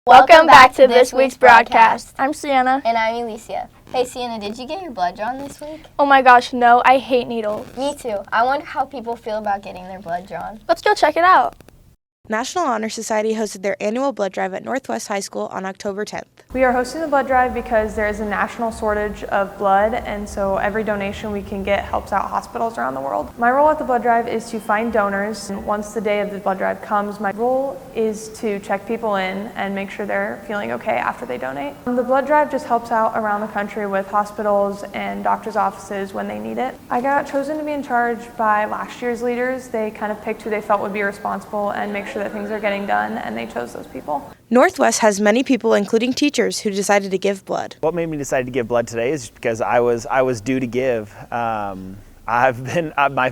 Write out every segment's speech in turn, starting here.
Welcome back to this week's broadcast. I'm Sienna. And I'm Alicia. Hey Sienna, did you get your blood drawn this week? Oh my gosh, no, I hate needles. Me too. I wonder how people feel about getting their blood drawn. Let's go check it out. National Honor Society hosted their annual blood drive at Northwest High School on October 10th. We are hosting the blood drive because there is a national shortage of blood, and so every donation we can get helps out hospitals around the world. My role at the blood drive is to find donors. And once the day of the blood drive comes, my role is to check people in and make sure they're feeling okay after they donate. The blood drive just helps out around the country with hospitals and doctors' offices when they need it. I got chosen to be in charge by last year's leaders. They kind of picked who they felt would be responsible and make sure that things are getting done, and they chose those people. Northwest has many people, including teachers, who decided to give blood. What made me decide to give blood today is just because I was due to give. My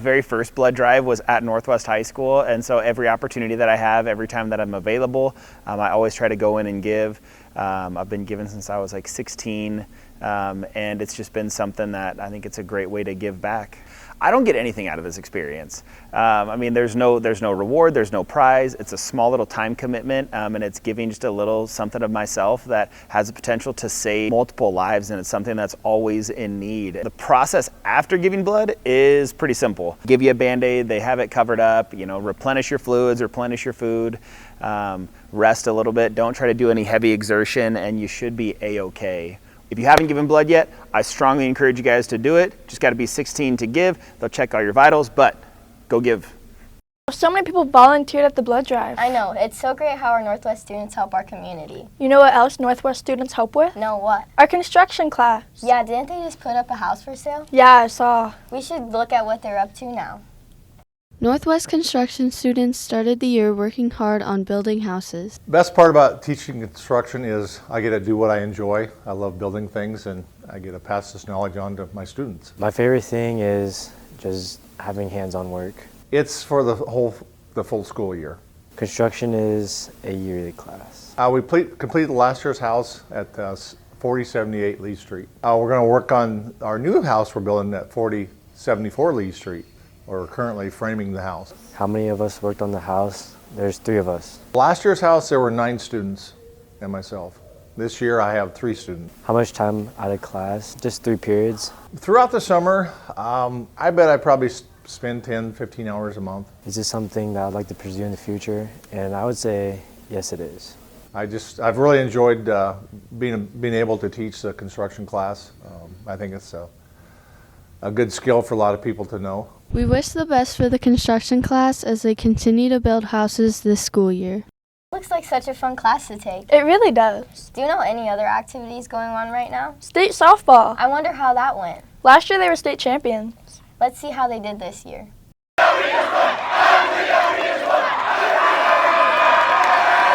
very first blood drive was at Northwest High School, and so every opportunity that I have, every time that I'm available, I always try to go in and give. I've been giving since I was like 16, and it's just been something that I think it's a great way to give back. I don't get anything out of this experience. There's no reward, there's no prize. It's a small little time commitment, and it's giving just a little something of myself that has the potential to save multiple lives, and it's something that's always in need. The process after giving blood is pretty simple. Give you a Band-Aid, they have it covered up, replenish your fluids, replenish your food, rest a little bit, don't try to do any heavy exertion, and you should be A-okay. If you haven't given blood yet, I strongly encourage you guys to do it. Just got to be 16 to give. They'll check all your vitals, but go give. So many people volunteered at the blood drive. I know. It's so great how our Northwest students help our community. You know what else Northwest students help with? No, what? Our construction class. Yeah, didn't they just put up a house for sale? Yeah, I saw. We should look at what they're up to now. Northwest construction students started the year working hard on building houses. Best part about teaching construction is I get to do what I enjoy. I love building things, and I get to pass this knowledge on to my students. My favorite thing is just having hands-on work. It's for the full school year. Construction is a yearly class. We completed last year's house at 4078 Lee Street. We're going to work on our new house we're building at 4074 Lee Street. We're currently framing the house. How many of us worked on the house? There's 3 of us. Last year's house, there were 9 students and myself. This year, I have 3 students. How much time out of class? Just 3 periods? Throughout the summer, I bet I probably spend 10, 15 hours a month. Is this something that I'd like to pursue in the future? And I would say, yes, it is. I've really enjoyed being able to teach the construction class. I think it's a good skill for a lot of people to know. We wish the best for the construction class as they continue to build houses this school year. Looks like such a fun class to take. It really does. Do you know any other activities going on right now? State softball. I wonder how that went. Last year they were state champions. Let's see how they did this year.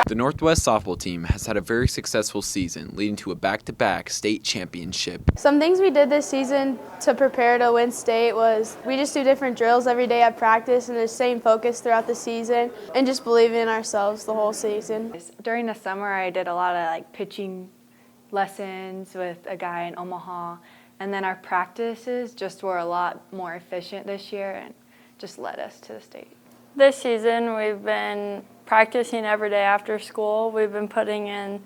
The Northwest softball team has had a very successful season, leading to a back-to-back state championship. Some things we did this season to prepare to win state was we just do different drills every day at practice and the same focus throughout the season and just believing in ourselves the whole season. During the summer, I did a lot of pitching lessons with a guy in Omaha, and then our practices just were a lot more efficient this year and just led us to the state. This season, we've been practicing every day after school. We've been putting in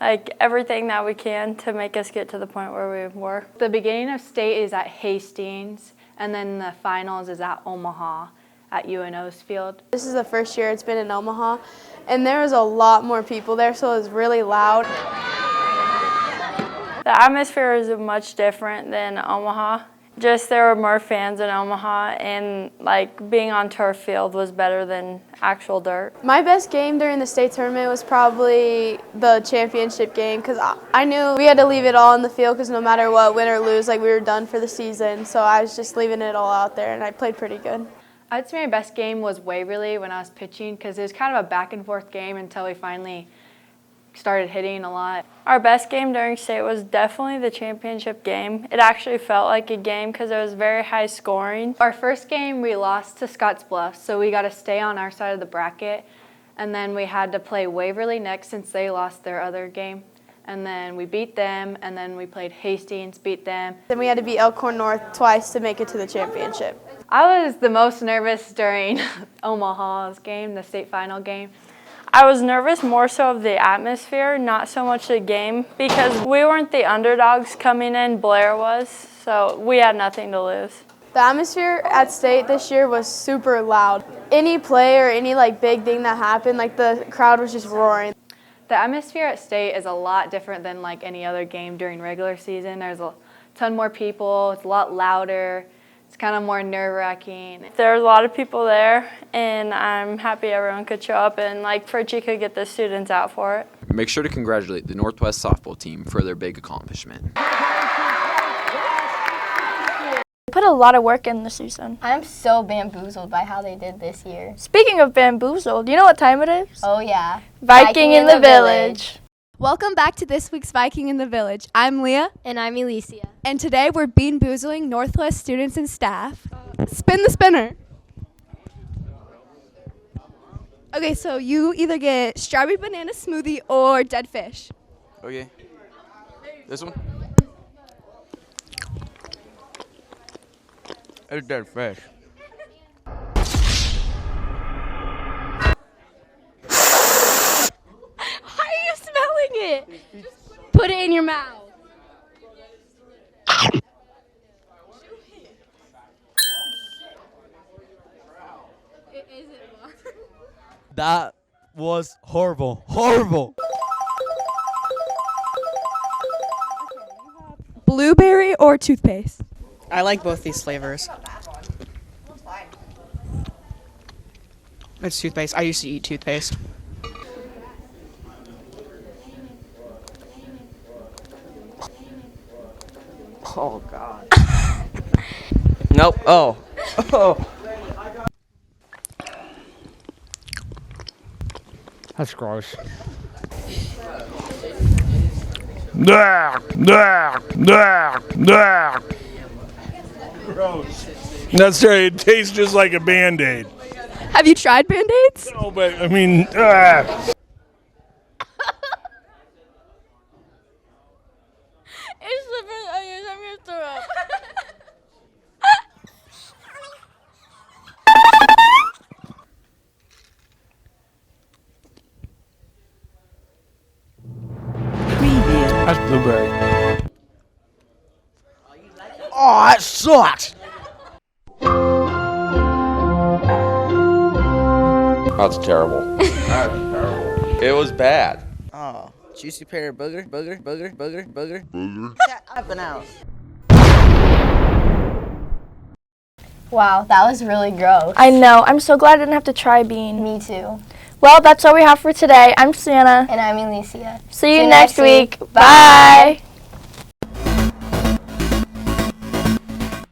everything that we can to make us get to the point where we were. The beginning of state is at Hastings, and then the finals is at Omaha at UNO's field. This is the first year it's been in Omaha, and there was a lot more people there, so it was really loud. The atmosphere is much different than Omaha. Just there were more fans in Omaha, and being on turf field was better than actual dirt. My best game during the state tournament was probably the championship game because I knew we had to leave it all in the field because no matter what, win or lose, we were done for the season. So I was just leaving it all out there, and I played pretty good. I'd say my best game was Waverly when I was pitching because it was kind of a back and forth game until we finally started hitting a lot. Our best game during state was definitely the championship game. It actually felt like a game because it was very high scoring. Our first game we lost to Scottsbluff, so we got to stay on our side of the bracket, and then we had to play Waverly next since they lost their other game. And then we beat them, and then we played Hastings, beat them. Then we had to beat Elkhorn North twice to make it to the championship. I was the most nervous during Omaha's game, the state final game. I was nervous more so of the atmosphere, not so much the game, because we weren't the underdogs coming in, Blair was, so we had nothing to lose. The atmosphere at state this year was super loud. Any play or any big thing that happened, the crowd was just roaring. The atmosphere at state is a lot different than any other game during regular season. There's a ton more people, it's a lot louder. It's kind of more nerve-wracking. There's a lot of people there, and I'm happy everyone could show up and Fritchie could get the students out for it. Make sure to congratulate the Northwest softball team for their big accomplishment. Put a lot of work in the season. I'm so bamboozled by how they did this year. Speaking of bamboozled, you know what time it is? Oh yeah. Viking in the Village. Welcome back to this week's Viking in the Village. I'm Leah. And I'm Elysia. And today we're bean-boozling Northwest students and staff. Spin the spinner. Okay, so you either get strawberry banana smoothie or dead fish. Okay. This one? It's dead fish. How are you smelling it? Put it in your mouth. That was horrible. Horrible. Blueberry or toothpaste? I like both these flavors. It's toothpaste. I used to eat toothpaste. Oh, God. Nope. Oh. Oh. That's gross. That's right. It tastes just like a Band-Aid. Have you tried Band-Aids? No, but I mean, It's I'm gonna throw up. That's blueberry. Oh, that sucks. That's terrible. That's terrible. It was bad. Oh, juicy pear booger. Up and out. Wow, that was really gross. I know. I'm so glad I didn't have to try bean. Me too. Well, that's all we have for today. I'm Sienna. And I'm Elysia. See you next week. Bye.